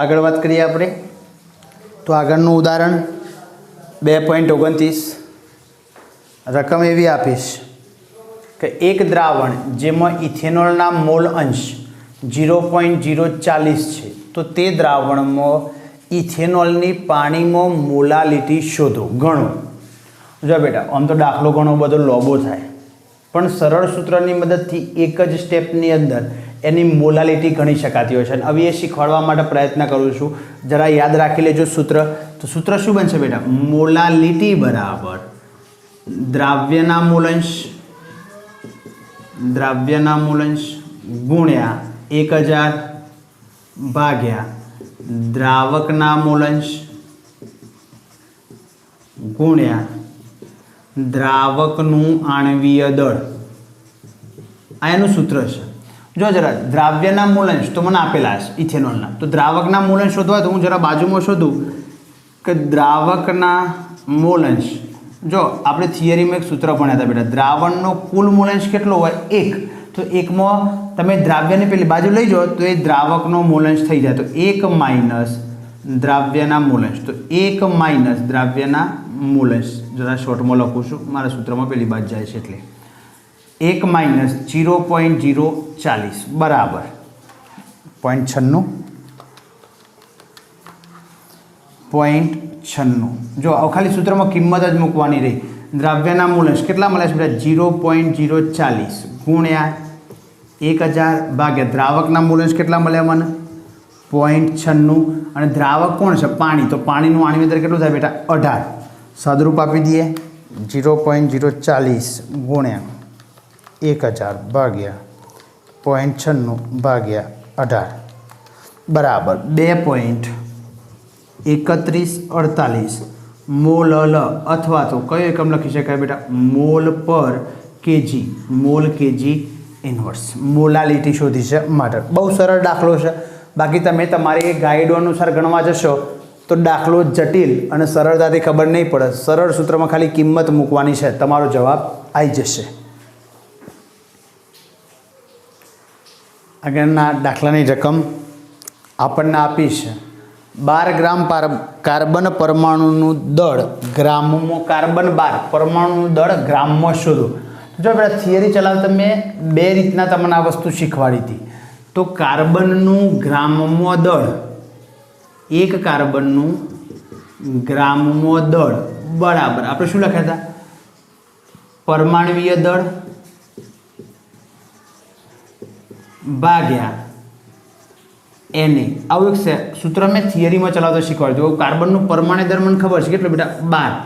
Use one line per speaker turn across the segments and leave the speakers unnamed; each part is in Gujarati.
આગળ વાત કરીએ આપણે તો આગળનું ઉદાહરણ 2.29 રકમ એવી આપીશ કે એક દ્રાવણ જેમાં ઇથેનોલના મોલ અંશ 0.040 છે તો તે દ્રાવણમાં ઇથેનોલની પાણીમાં મોલાલિટી શોધો ગણો। જો બેટા આમ તો દાખલો ઘણો બધો લોબો થાય પણ સરળ સૂત્રની મદદથી એક જ સ્ટેપની અંદર એની મોલાલિટી ગણી શકાતી હોય છે। હવે એ શીખવાડવા માટે પ્રયત્ન કરું છું, જરા યાદ રાખી લેજો સૂત્ર। તો સૂત્ર શું બનશે બેટા? મોલાલિટી બરાબર દ્રાવ્યના મૂલાંશ ગુણ્યા 1000 ભાગ્યા દ્રાવકના મૂલાંશ ગુણ્યા દ્રાવકનું આણ્વીય દળ। આ એનું સૂત્ર છે। જો જરા દ્રાવ્યના મૂલાંશ તો મને આપેલા છે ઇથેનોલના, તો દ્રાવકના મૂલાંશ શોધવા તો હું જરા બાજુમાં શોધું કે દ્રાવકના મૂલાંશ। જો આપણે થિયરીમાં એક સૂત્ર ભણ્યા હતા બેટા, દ્રાવણનો કુલ મૂલાંશ કેટલો હોય? 1। તો એકમાં તમે દ્રાવ્યને પેલી બાજુ લઈ જાઓ તો એ દ્રાવકનો મૂલાંશ થઈ જાય, તો 1 માઇનસ દ્રાવ્યના મૂલાંશ, તો 1 માઇનસ દ્રાવ્યના મૂલાંશ। જરા શોર્ટમાં લખું છું, મારા સૂત્રમાં પેલી બાજુ જાય છે એટલે 1 માઇનસ 0.040 બરાબર 0.96। જો ખાલી સૂત્રમાં કિંમત જ મૂકવાની રહી। દ્રાવ્યના મૂલાંશ કેટલા મળે છે બેટા? 0.040 ગુણ્યા 1000 ભાગ્યા દ્રાવકના મૂલાંશ કેટલા મળ્યા મને? 0.96। અને દ્રાવક કોણ છે? પાણી। તો પાણીનું આણ્વીય દળ કેટલું થાય બેટા? 18। સાદુરૂપ આપી દઈએ 0.040 ગુણ્યા 1000 ભાગ્યા 0.96 ભાગ્યા 18 બરાબર 2.3148 મોલ અથવા તો કયો એકમ લખી શકાય બેટા? મોલ પર KG, mall KG inverse. Molality શોધી છે માટે બહુ સરળ દાખલો છે। બાકી તમે તમારી ગાઈડો અનુસાર ગણવા જશો તો દાખલો જટિલ અને સરળતાથી ખબર નહીં પડે। સરળ સૂત્રમાં ખાલી કિંમત મૂકવાની છે, તમારો જવાબ આવી જશે। આગળના દાખલાની રકમ આપણને આપી છે 12 ગ્રામ કાર્બન પરમાણુનું દળ ગ્રામમાં, કાર્બન 12 પરમાણુનું દળ ગ્રામમાં શોધો। જો બેટા થિયરી ચલાવતા મેં બે રીતના તમને આ વસ્તુ શીખવાડી હતી। તો કાર્બનનું ગ્રામમાં દળ, એક કાર્બનનું ગ્રામમાં દળ બરાબર આપણે શું લખ્યા હતા? પરમાણ્વીય દળ ભાગ્યા Na। આવું એક સૂત્ર મેં થિયરીમાં ચલાવતા શીખવાડ્યું। કાર્બનનું પરમાણ્વીય દળ મને ખબર છે કેટલું બેટા? 12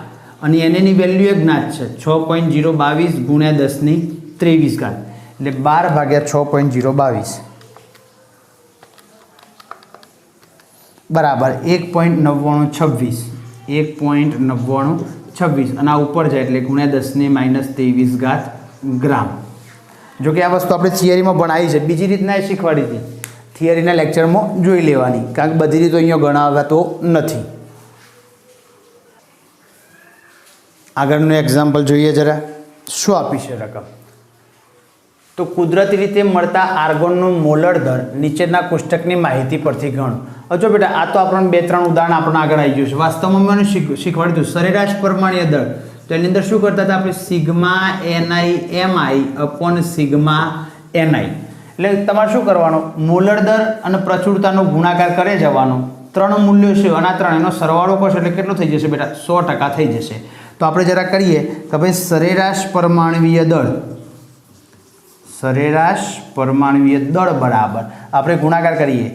અને Na ની વેલ્યુ એ જ્ઞાત છે 6.022 ગુણ્યા 1023 ઘાત એટલે 12 ભાગ્યા 6.022 બરાબર 1.9926 1.9926 અને આ ઉપર જાય એટલે ગુણ્યા 10 - 23 ગ્રામ। જો કે આ વસ્તુ આપણે થિયરીમાં ભણાવી છે, બીજી રીતના એ શીખવાડી હતી, થિયરીના લેક્ચરમાં જોઈ લેવાની, કારણ કે બધી રીતો અહીંયા ગણાવતો નથી। આગળનું એક્ઝામ્પલ જોઈએ જરા, શું આપી છે રકમ? તો કુદરતી રીતે મળતા આર્ગોનનું મોલર દર નીચેના કોષ્ટકની માહિતી પરથી ગણો। જો બેટા આ તો આપણને 2-3 ઉદાહરણ આપણને આગળ આવી ગયું છે। વાસ્તવમાં મને શીખવાડ્યું હતું સરેરાશ પરમાણ્વીય દળ, તો એની અંદર શું કરતા હતા આપણે? Sigma ni upon sigma ni। એટલે તમારે શું કરવાનું? મોલર દર અને પ્રચુરતાનો ગુણાકાર કરે જવાનો। 3 મૂલ્યો છે અને આ 3 એનો સરવાળો કરશો એટલે કેટલું થઈ જશે બેટા? 100% થઈ જશે। તો આપણે જરા કરીએ કે ભાઈ સરેરાશ પરમાણ્વીય દળ બરાબર આપણે ગુણાકાર કરીએ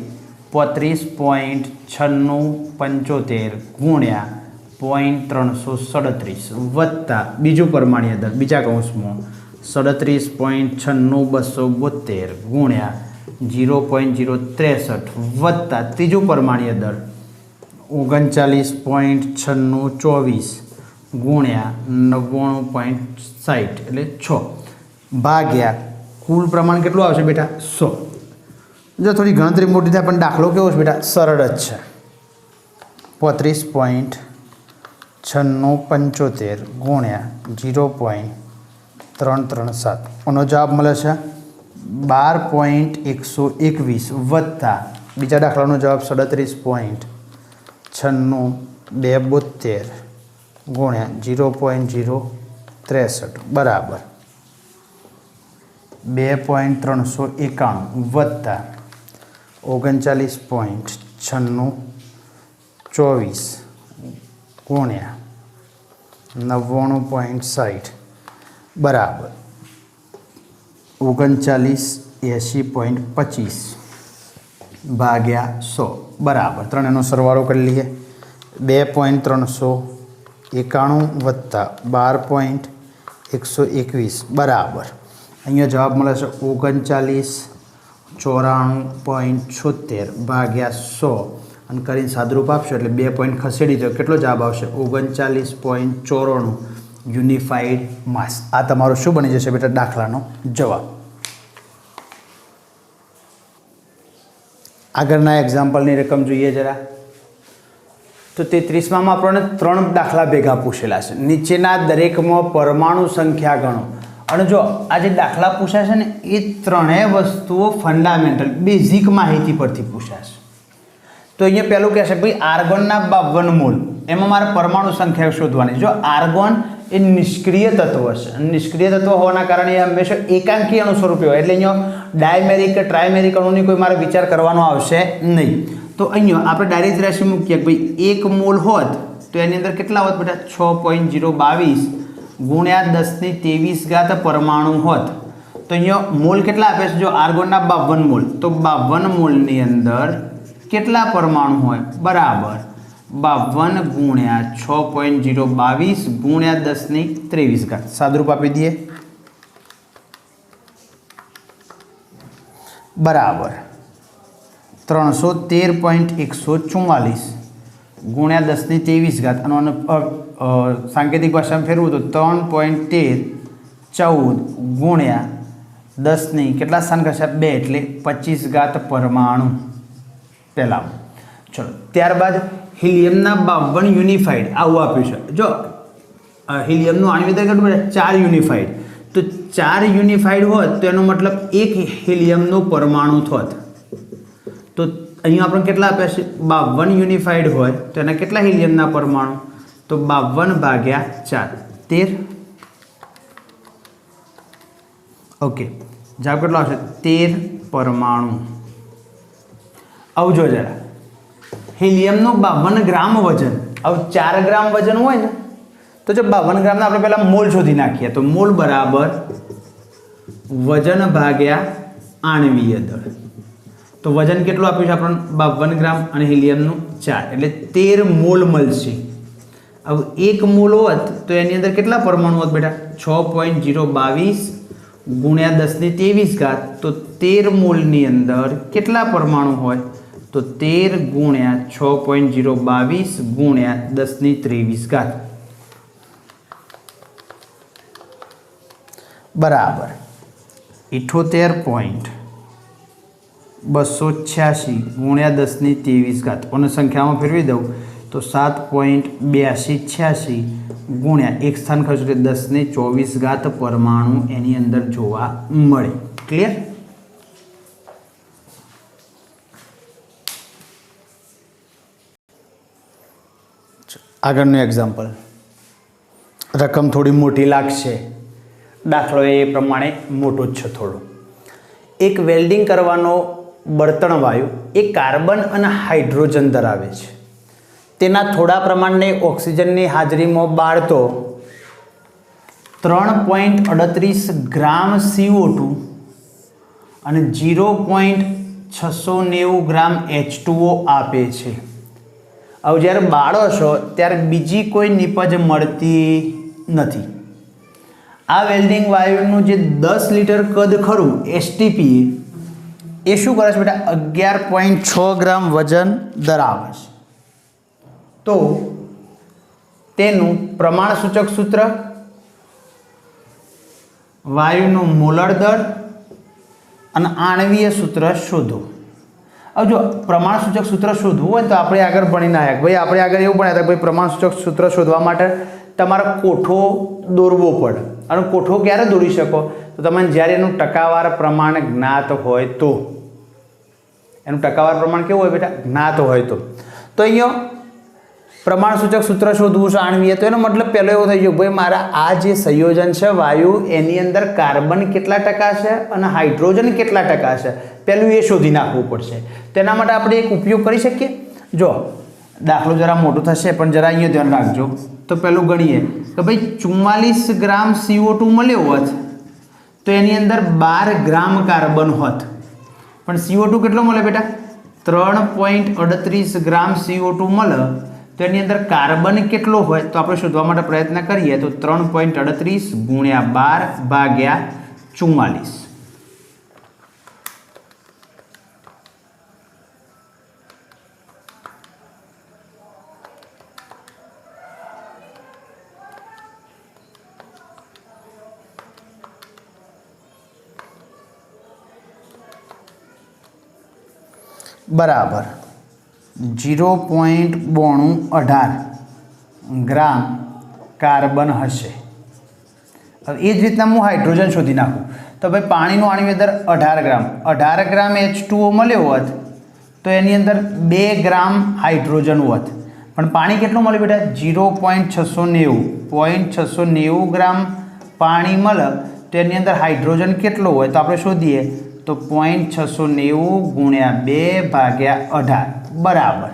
35.9675 ગુણ્યા 0.337 વત્તા બીજું પરમાણ્વીય દળ બીજા કૌંસમાં 37.96272 ગુણ્યા 0.063 વત્તા ત્રીજું પરમાણ્વીય દળ 39.9624 ગુણ્યા 99.60 એટલે 6 ભાગ્યા કુલ પ્રમાણ કેટલું આવશે બેટા? 100। જો થોડી ગણતરી મોટી થાય પણ દાખલો કેવો છે બેટા? સરળ જ છે। 35.9675 ગુણ્યા 0.337 આનો જવાબ મળે છે 12.121 વત્તા बीजा दाखलानो जवाब 37.9672 गुण्या 0.063 बराबर 2.391 वत्ता 39.9624 गुण्या 99.60 बराबर 3980.25 भाग्या 100 बराबर 3 सरवाळो कर लीए 2.391 वत्ता 12.121 बराबर अहींया जवाब मळे छे 3994.76 भाग्या 100 અને કરીને સાદરૂપ આપશો એટલે 2 પોઈન્ટ ખસેડી દો કેટલો જવાબ આવશે 39.94 યુનિફાઈડ માસ। આ તમારો શું બની જશે બેટા દાખલાનો જવાબ। આગળના એક્ઝામ્પલની રકમ જોઈએ જરા। તો 33માં આપણને 3 દાખલા ભેગા પૂછેલા છે। નીચેના દરેકમાં પરમાણુ સંખ્યા ગણો। અને જો આ જે દાખલા પૂછાય છે ને એ ત્રણેય વસ્તુઓ ફંડામેન્ટલ બેઝિક માહિતી પરથી પૂછાશે। तो अँ पहलू कहे भाई आर्गोन 52 मोल एम मारे परमाणु संख्या शोधवानी। जो आर्गोन ए निष्क्रिय तत्व है, निष्क्रिय तत्व होने कारण हमेशा एकांकी अणु स्वरूपे होय एटले डायमेरिक ट्रायमेरिक अणुनी कोई मारे विचार करवानो आवशे नहीं। तो अँ आपणे डायरेक्ट राशि मूकीए भाई 1 मोल होत तो एनी अंदर केटला होत बेटा 6.022 गुण्या 1023 परमाणु होत तो अँ मोल केटला आपे छे। जो आर्गोन 52 मोल तो 52 मोलनी अंदर केटला परमाणु होय बराबर 52 गुण्या 6.022 गुण्या 1023 सादरूप आपी दीए बराबर 313.144 गुण्या 1023 सांकेतिक भाषा में फेरवू तो 3.1314 गुण्या 10 केटला स्थान करशे 2 एटले 25 परमाणु पहला। चलो त्यारबाद हीलियमना 52 यूनिफाइड आवुं आप्युं छे। जो हीलियमनुं आणविक दर केटલું 4 यूनिफाइड तो 4 यूनिफाइड होत तो एनो मतलब एक हीलियमनो परमाणु थोत। तो अहीं आपणे केटला आप्या छे 52 यूनिफाइड होय तो एना केटला हीलियमना परमाणु तो 52 भाग्या 4 13। ओके जवाब केटलो आवशे 13 परमाणु। अब जो जरा हीलियमनु 52 ग्राम वजन अब 4 ग्राम वजन हो तो जो 52 ग्राम अपने पहला मोल शोधी नाखीए तो मोल बराबर वजन भाग्या आणवीय दळ। तो वजन केटલું આપ્યું છે આપણને 52 ग्राम અને हीलियमनु 4 એટલે 13 मोल મળશે। अब 1 मोल होत तो एनी अंदर केटला परमाणु होत बेटा 6.022 गुण्या 1023 तो 13 मोलनी अंदर केटला परमाणु होय तो 13 गुण्या 6.022 गुण्या 1023 बराबर 78.286 गुण्या 1023 और संख्या में फेरवी दऊँ तो 7.8286 गुण्या एक स्थान खर्च 1024 परमाणु एनी अंदर जोवा मळे। क्लियर। आगळનું एग्जाम्पल रकम थोड़ी मोटी लागशे दाखलो ए प्रमाणे मोटो ज छे थोड़ो। एक वेल्डिंग करवानो बर्तन वायु एक कार्बन अने हाइड्रोजन धरावे छे तेना थोड़ा प्रमाणने ऑक्सिजननी हाजरीमां बाळतो 3.38 ग्राम CO2 અને 0.690 ग्राम H2O आपे छे। अब જ્યારે બાળો છો ત્યારે બીજી કોઈ નિપજ મળતી નથી। આ વેલ્ડિંગ વાયુનું જે 10 લિટર કદ ખરું STP એ શું કરે છે બેટા 11.6 ગ્રામ વજન ધરાવે છે। તો તેનું પ્રમાણ સૂચક સૂત્ર વાયુનું મોલર દળ અને आणवीय सूत्र शोधो। अब जो प्रमाण सूचक सूत्र शोधવું હોય तो આપણે આગળ ભણીને આવ્યા ભાઈ આપણે આગળ એવું ભણ્યા હતા ભાઈ પ્રમાણ સૂચક સૂત્ર શોધવા માટે તમારે કોઠો દોરવો પડે અને કોઠો ક્યારે દોરી શકો તો તમને જ્યારે એનું ટકાવાર પ્રમાણ જ્ઞાત હોય તો એનું ટકાવાર પ્રમાણ કેવું હોય બેટા? જ્ઞાત હોય તો અહીંયા પ્રમાણસૂચક સૂત્ર શોધવું છે આણવીય, તો એનો મતલબ પહેલો એવો થઈ ગયો ભાઈ મારા આ જે સંયોજન છે વાયુ એની અંદર કાર્બન કેટલા ટકા છે અને હાઇડ્રોજન કેટલા ટકા છે, પહેલું એ શોધી નાખવું પડશે. તેના માટે આપણે એક ઉપયોગ કરી શકીએ. જો દાખલો જરા મોટો થશે પણ જરા અહીંયા ધ્યાન રાખજો. તો પહેલું ગણીએ કે ભાઈ 44 ગ્રામ CO2 મળ્યો હોત તો એની અંદર 12 ગ્રામ કાર્બન હોત, પણ CO2 કેટલો મળે બેટા? 3.38 ગ્રામ CO2 મળે, તો એની અંદર કાર્બન કેટલો હોય તો આપણે શોધવા માટે પ્રયત્ન કરીએ તો 3.38 ગુણ્યા 12 ભાગ્યા 44. બરાબર 0.92 ગ્રામ કાર્બન હશે. હવે એ જ રીતના હું હાઇડ્રોજન શોધી નાખું તો ભાઈ પાણીનું આણ્વિક દર 18 ગ્રામ H2O મળ્યો હોત તો એની અંદર 2 ગ્રામ હાઇડ્રોજન હોત, પણ પાણી કેટલું મળે બેટા? 0.690 ગ્રામ પાણી મળે તો એની અંદર હાઇડ્રોજન કેટલો હોય તો આપણે શોધીએ તો 0.690 ગુણ્યા 2 ભાગ્યા 18 બરાબર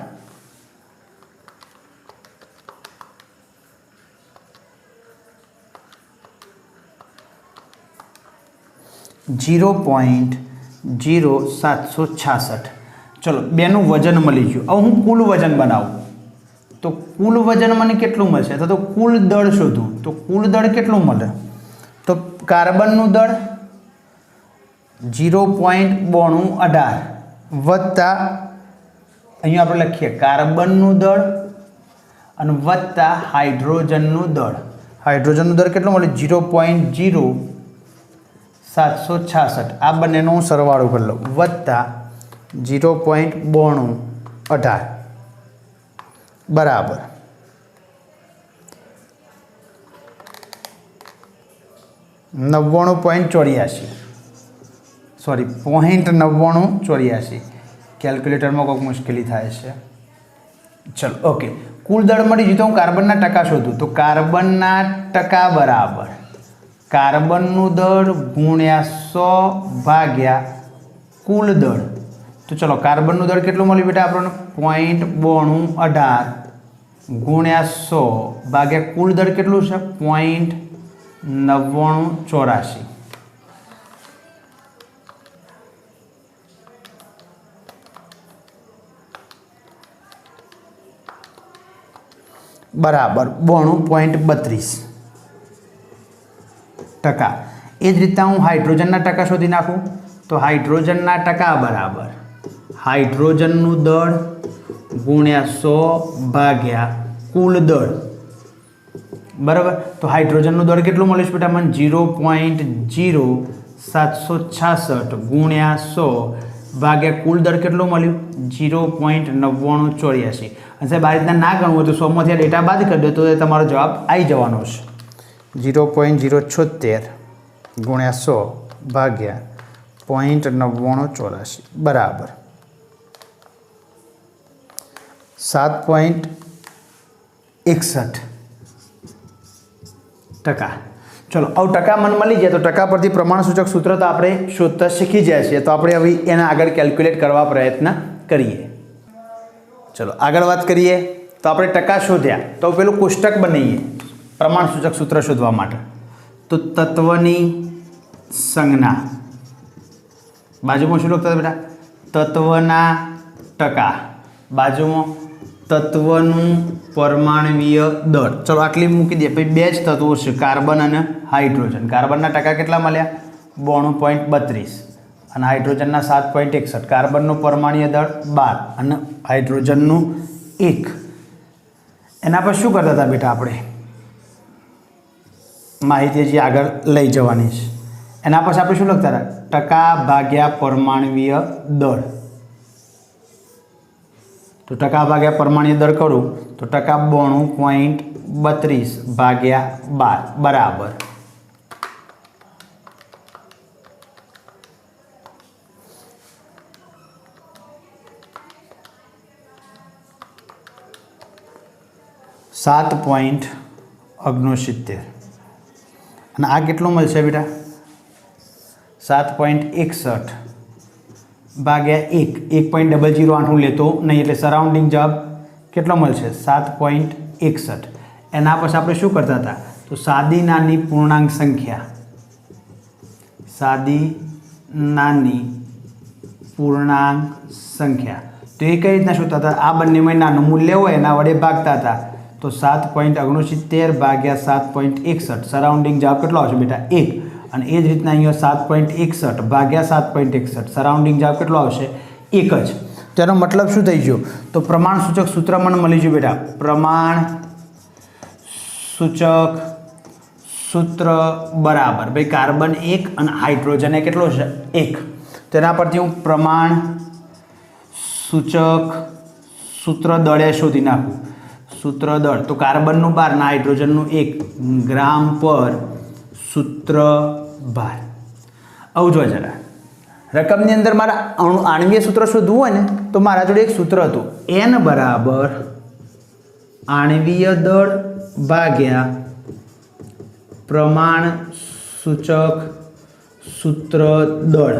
0.0766. ચલો બેનું વજન મળી ગયું. હવે હું કુલ વજન બનાવું તો કુલ વજન મને કેટલું મળશે? તો કુલ દળ શોધું તો કુલ દળ કેટલું મળે? તો કાર્બનનું દળ 0.9218 વત્તા અહીંયા આપણે લખીએ કાર્બનનું દળ અને વત્તા હાઇડ્રોજનનું દળ. હાઇડ્રોજનનું દળ કેટલું મળે? 0.0766. આ બંનેનો હું સરવાળો કરી લઉં વત્તા 0.9218 બરાબર 99.84. સોરી 0.9984. કેલ્ક્યુલેટરમાં કોઈક મુશ્કેલી થાય છે. ચલો ઓકે, કુલ દળ મળી ગયું તો હું કાર્બનના ટકા શોધું તો કાર્બનના ટકા બરાબર કાર્બનનું દળ ગુણ્યા 100 ભાગ્યા કુલ દળ. તો ચલો કાર્બનનું દળ કેટલું મળ્યું બેટા આપણને? 0.9218 ગુણ્યા 100 ભાગ્યા કુલ દળ કેટલું છે? 0.9984. બરાબર 92.32%. એ જ રીતના હું હાઇડ્રોજનના ટકા શોધી નાખું તો હાઇડ્રોજનના ટકા બરાબર હાઇડ્રોજનનું દળ ગુણ્યા 100 ભાગ્યા કુલ દળ બરાબર. તો હાઇડ્રોજનનું દળ કેટલું મળે છે બેટા મને? 0.0766 ગુણ્યા 100 ભાગ્યા કુલ દળ કેટલું મળ્યું? 0.9984. અને સાહેબ આ રીતના ના ગણવું તો 100 માંથી આ ડેટા બાદ કરી દો તો તમારો જવાબ આવી જવાનો છે. 0.076 ગુણ્યા 100 ભાગ્યા 0.9984 બરાબર 7.61%. ચલો હવે ટકા મને મળી જાય તો ટકા પરથી પ્રમાણસૂચક સૂત્ર તો આપણે શોધતા શીખી જાય છે. તો આપણે હવે એના આગળ કેલ્ક્યુલેટ કરવા પ્રયત્ન કરીએ. ચલો આગળ વાત કરીએ તો આપણે ટકા શોધ્યા તો પેલું કોષ્ટક બનાવીએ પ્રમાણસૂચક સૂત્ર શોધવા માટે. તો તત્વની સંજ્ઞા બાજુમાં શું લખતા બેટા? તત્વના ટકા, બાજુમાં તત્વનું પરમાણવીય દળ. ચલો આટલી મૂકી દઈએ. પછી બે જ તત્વો છે કાર્બન અને હાઇડ્રોજન. કાર્બનના ટકા કેટલા મળ્યા? 92.32 અને હાઇડ્રોજનના 7.61. કાર્બનનું પરમાણ્વીય દળ 12 અને હાઇડ્રોજનનું 1. એના પર શું કરતા હતા બેટા આપણે? માહિતી હજી આગળ લઈ જવાની છે. એના પછી આપણે શું લખતા હતા? ટકા ભાગ્યા પરમાણ્વીય દળ. તો ટકા ભાગ્યા પરમાણ્વીય દળ કરું તો ટકા 92.32 ભાગ્યા 12 બરાબર 0.00 7.69 અને આ કેટલો મળશે બેટા 7.61 ભાગ્યા 1.008 હું લેતો નહીં એટલે સરાઉન્ડિંગ જવાબ કેટલો મળશે 7.61. એના પછી આપણે શું કરતા હતા તો સાદી નાની પૂર્ણાંક સંખ્યા તો એ કઈ રીતના શોધતા હતા આ બંનેમાં નાનું મૂલ્ય હોય એના વડે ભાગતા હતા તો 7.69 ભાગ્યા 7.61 સરાઉન્ડિંગ જવાબ કેટલો આવશે બેટા 1 અને એ જ રીતના અહીંયા 7.61 ભાગ્યા 7.61 સરાઉન્ડિંગ જવાબ કેટલો આવશે 1 જ. તેનો મતલબ શું થઈ ગયો તો પ્રમાણ સૂચક સૂત્ર મને મળી ગયું બેટા પ્રમાણ સૂચક સૂત્ર બરાબર ભાઈ કાર્બન 1 અને હાઇડ્રોજન એ કેટલો છે 1. તેના પરથી હું પ્રમાણ સૂચક સૂત્ર દળે શોધી નાખું સૂત્ર દળ તો કાર્બનનું 12 અને હાઇડ્રોજનનું 1 ગ્રામ પર સૂત્ર ભાર. આવું જો જરા રકમની અંદર મારા આણ્વીય સૂત્ર શોધવું હોય ને તો મારા જોડે એક સૂત્ર હતું n બરાબર આણ્વીય દળ ભાગ્યા પ્રમાણ સૂચક સૂત્ર દળ.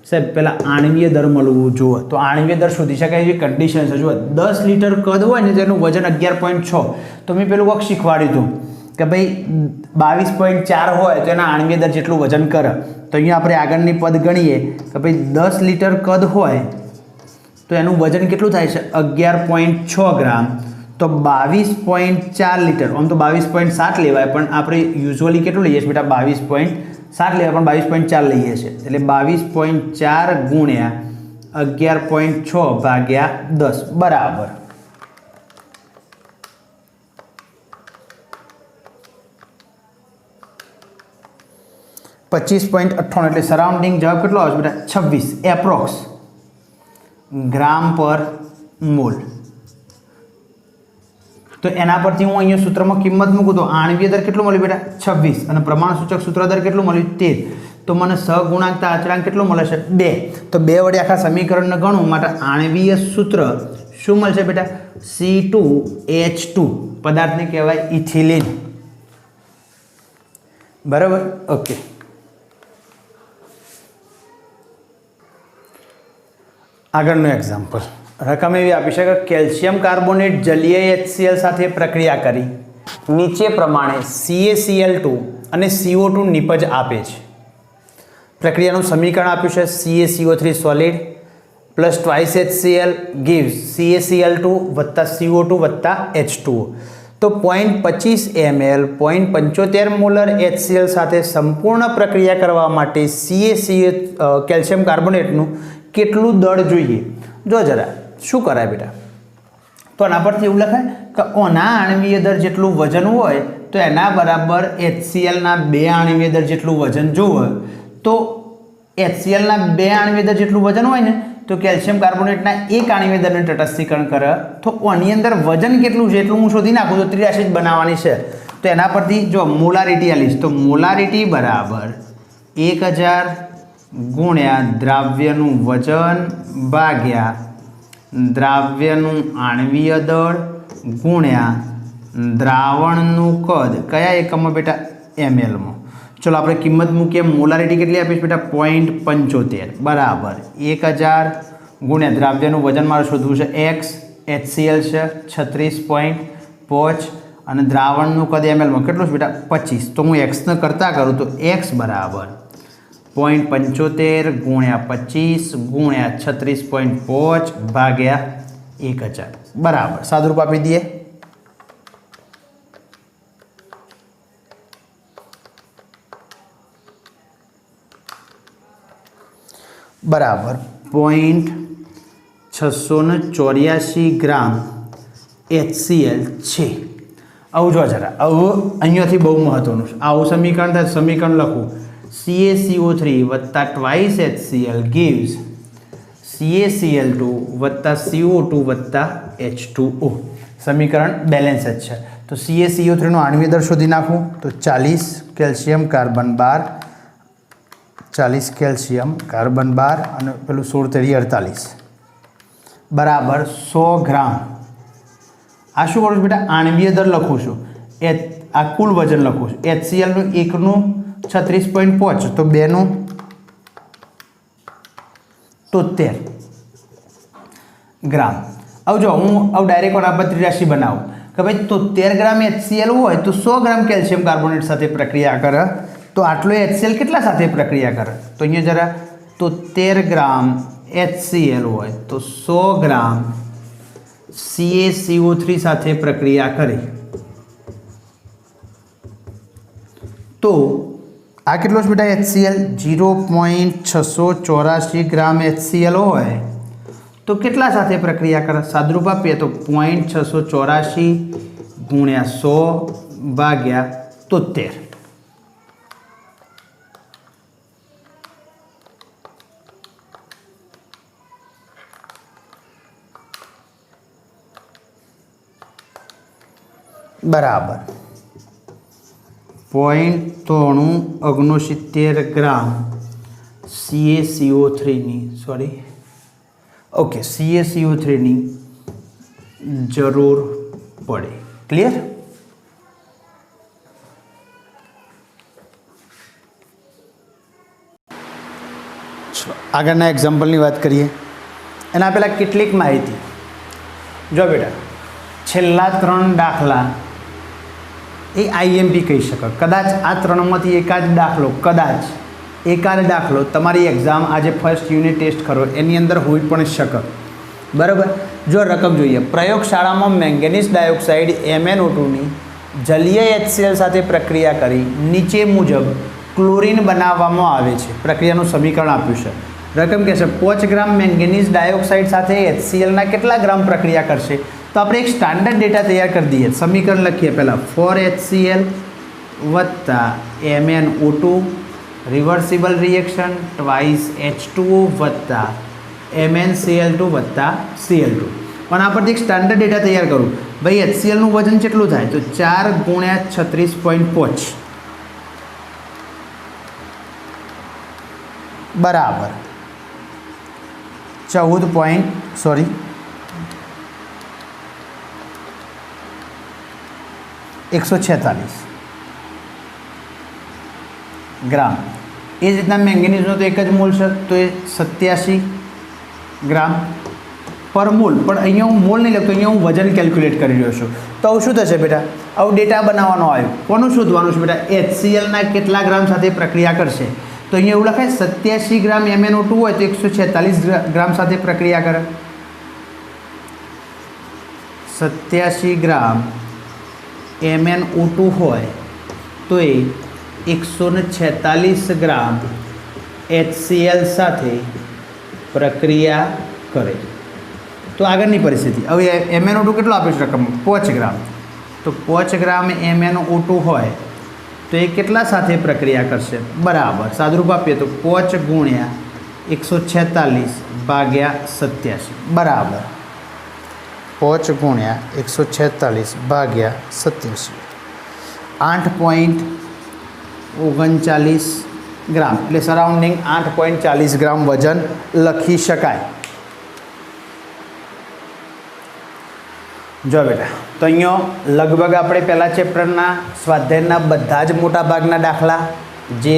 સાહેબ પહેલાં આણ્વીય દર મળવું જુઓ તો આણ્વીય દર શોધી શકાય એવી કન્ડિશન છે. જુઓ 10 લીટર કદ હોય ને તેનું વજન 11.6 તો મેં પેલું વખત શીખવાડ્યું હતું કે ભાઈ 22.4 હોય તો એના આણ્વીય દર જેટલું વજન કરે. તો અહીંયા આપણે આગળની પદ ગણીએ કે ભાઈ 10 લીટર કદ હોય તો એનું વજન કેટલું થાય છે 11.6 ગ્રામ. તો 22.4 લીટર આમ તો 22.7 લેવાય પણ આપણે યુઝ્યુઅલી કેટલું લઈએ છીએ બેટા 22.7 લેવાય પણ 22.4 લઈએ છીએ એટલે 22.4 ગુણ્યા 11.6 ભાગ્યા 10 બરાબર 25.98 એટલે સરાઉન્ડિંગ જવાબ કેટલો આવશે બેટા 26 એપ્રોક્સ ગ્રામ પર મોલ. તો એના પરથી હું અહીંયા સૂત્રમાં કિંમત મૂકું તો આણ્વીય દર કેટલું મળ્યું બેટા 26 અને પ્રમાણ સૂચક સૂત્ર દર કેટલું મળ્યું 13. તો મને સહગુણાંકતા અચળાંક કેટલો મળે છે 2. તો 2 વડે આખા સમીકરણને ગણું માટે આણ્વીય સૂત્ર શું મળશે બેટા C2H2 પદાર્થને કહેવાય ઇથિલિન. બરાબર ઓકે. આગળનું એક્ઝામ્પલ રકમ એવી આપી છે કે કેલ્શિયમ કાર્બોનેટ જલીય HCl સાથે પ્રક્રિયા કરી નીચે પ્રમાણે CaCl2 અને CO2 નિપજ આપે છે. પ્રક્રિયાનું સમીકરણ આપ્યું છે CaCO3 solid plus twice HCl gives CaCl2 વત્તા CO2 વત્તા H2O. તો 0.25 ml 0.75 મોલર HCl સાથે સંપૂર્ણ પ્રક્રિયા કરવા માટે કેલ્શિયમ કાર્બોનેટનું કેટલું દળ જોઈએ. જો જરા શું કરાય બેટા તો આના પરથી એવું લખાય કે ઓના આણ્વીય દર જેટલું વજન હોય તો એના બરાબર HClના 2 આણ્વીય દર જેટલું વજન જોવે. તો HClના 2 આણ્વીય દર જેટલું વજન હોય ને તો કેલ્શિયમ કાર્બોનેટના 1 આણ્વીય દરને તટસ્થીકરણ કરે તો આની અંદર વજન કેટલું છે એટલું હું શોધી નાખું તો ત્રિરાશી જ બનાવવાની છે. તો એના પરથી જો મોલારિટી આલીશ તો મોલારિટી બરાબર 1000 ગુણ્યા દ્રાવ્યનું વજન ભાગ્યા દ્રાવ્યનું આણ્વીય દળ ગુણ્યા દ્રાવણનું કદ કયા એકમમાં બેટા mlમાં. ચલો આપણે કિંમત મૂકીએ મોલારિટી કેટલી આપીશ બેટા 0.75 બરાબર 1000 ગુણ્યા દ્રાવ્યનું વજન મારે શોધવું છે x HCl છે 36.5 અને દ્રાવણનું કદ mlમાં કેટલું છે બેટા 25. તો હું x ને કરતા કરું તો x બરાબર 0.75 ગુણ્યા 25 ગુણ્યા 36.5 ભાગ્યા 1000 બરાબર સાદુરૂપ આપી દઈએ. બરાબર 0.684 ગ્રામ HCl છે. આવું જો જરા આવું અહીંયાથી બહુ મહત્વનું છે. આવું સમીકરણ થાય સમીકરણ લખું CaCO3 વત્તા ટ્વાઇસ HCl gives CaCl2 વત્તા CO2 વત્તા H2O. સમીકરણ બેલેન્સ જ છે. તો CaCO3નો આણ્વીય દર શોધી નાખું તો 40 કેલ્શિયમ કાર્બન 12 40 કેલ્શિયમ કાર્બન 12 અને પેલું 16 × 3 = 48 બરાબર 100 ગ્રામ આ શું કરું છું બેટા? આણવીય દર લખું છું. આ કુલ વજન લખું છું. HClનું 1નું 36.5 તો 2નું 73 ગ્રામ. હવે જો હું ડાયરેક્ટ અનાપત્રી રાશિ બનાવું કે ભાઈ 73 ગ્રામ HCl હોય તો 100 ગ્રામ કેલ્શિયમ કાર્બોનેટ સાથે પ્રક્રિયા કરે તો આટલો HCl કેટલા સાથે પ્રક્રિયા કરે? તો અહીંયા જરા 73 ગ્રામ HCl હોય તો 100 ગ્રામ CaCO3 સાથે પ્રક્રિયા કરે તો આ કેટલો છે બેટા? HCl 0.684 ગ્રામ HCl હોય તો કેટલા સાથે પ્રક્રિયા કરે? સાદરૂપ આપીએ તો 0.684 ગુણ્યા 100 ભાગ્યા 73. બરાબર 0.369 ગ્રામ CaCO3ની CaCO3ની જરૂર પડે. ક્લિયર? આગળના એક્ઝામ્પલની વાત કરીએ. એના પહેલાં કેટલીક માહિતી. જો બેટા, છેલ્લા 3 દાખલા એ IMP કહી શકાય. કદાચ આ 3માંથી એકાદ દાખલો તમારી એક્ઝામ આજે ફર્સ્ટ યુનિટ ટેસ્ટ કરો એની અંદર હોઈ પણ શકે. બરાબર? જો રકમ જોઈએ, પ્રયોગશાળામાં મેંગેનીઝ ડાયોક્સાઇડ MnO2ની જલીય HCl સાથે પ્રક્રિયા કરી નીચે મુજબ ક્લોરીન બનાવવામાં આવે છે. પ્રક્રિયાનું સમીકરણ આપ્યું છે. રકમ કહેશે 5 ગ્રામ મેંગેનીઝ ડાયોક્સાઇડ સાથે HClના કેટલા ગ્રામ પ્રક્રિયા કરશે? તો આપણે એક સ્ટાન્ડર્ડ ડેટા તૈયાર કરી દઈએ. સમીકરણ લખીએ પહેલાં 4HCl વત્તા MnO2 reversible reaction twice H2O વત્તા MnCl2 વત્તા Cl2. પણ આ પરથી એક સ્ટાન્ડર્ડ ડેટા તૈયાર કરું. ભાઈ HClનું વજન કેટલું થાય? તો 4 ગુણ્યા 36.5 બરાબર 146 ગ્રામ. એ જ રીતના મેંગેનીઝનો તો એક જ મોલ છે તો એ 87 ગ્રામ પર મોલ. પણ અહીંયા હું મોલ નહીં લખતો, અહીંયા હું વજન કેલ્ક્યુલેટ કરી રહ્યો છું. તો આવું શું થશે બેટા? આવું ડેટા બનાવવાનો આવ્યો. કોનું શોધવાનું છે બેટા? HClના કેટલા ગ્રામ સાથે પ્રક્રિયા કરશે? તો અહીંયા એવું લખાય 87 ગ્રામ MnO2 હોય તો 146 ગ્રામ સાથે પ્રક્રિયા કરે. 87 ગ્રામ MnO2 હોય તો એ 146 ગ્રામ HCl સાથે પ્રક્રિયા કરે. તો આગળની પરિસ્થિતિ. હવે MnO2 કેટલો આપીશ રકમ? 5 ગ્રામ. તો 5 ગ્રામ MnO2 હોય તો એ કેટલા સાથે પ્રક્રિયા કરશે? બરાબર સાદુરૂપ આપીએ તો 5 ગુણ્યા 146 ભાગ્યા 87 બરાબર 5 ગુણ્યા 146 ભાગ્યા 87 8.39 ગ્રામ એટલે સરાઉન્ડિંગ 8.40 ગ્રામ વજન લખી શકાય. જો બેટા, તો અહીંયા લગભગ આપણે પહેલા ચેપ્ટરના સ્વાધ્યાયના બધા જ મોટા ભાગના દાખલા જે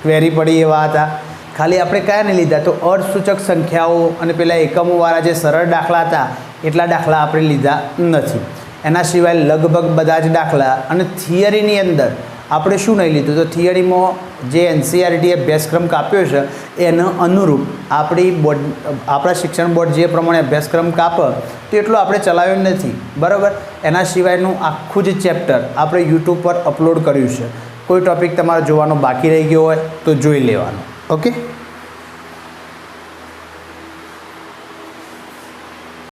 ક્વેરી પડી એવા હતા. ખાલી આપણે કયા નહીં લીધા? તો અર્થસૂચક સંખ્યાઓ અને પેલા એકમોવાળા જે સરળ દાખલા હતા એટલા દાખલા આપણે લીધા નથી. એના સિવાય લગભગ બધા જ દાખલા અને થિયરીની અંદર આપણે શું નહીં લીધું? તો થિયરીમાં જે NCERT અભ્યાસક્રમ કાપ્યો છે એનો અનુરૂપ આપણા શિક્ષણ બોર્ડ જે પ્રમાણે અભ્યાસક્રમ કાપે તો એટલો આપણે ચલાવ્યો નથી. બરાબર? એના સિવાયનું આખું જ ચેપ્ટર આપણે YouTube પર અપલોડ કર્યું છે. કોઈ ટૉપિક તમારે જોવાનો બાકી રહી ગયો હોય તો જોઈ લેવાનો. ઓકે.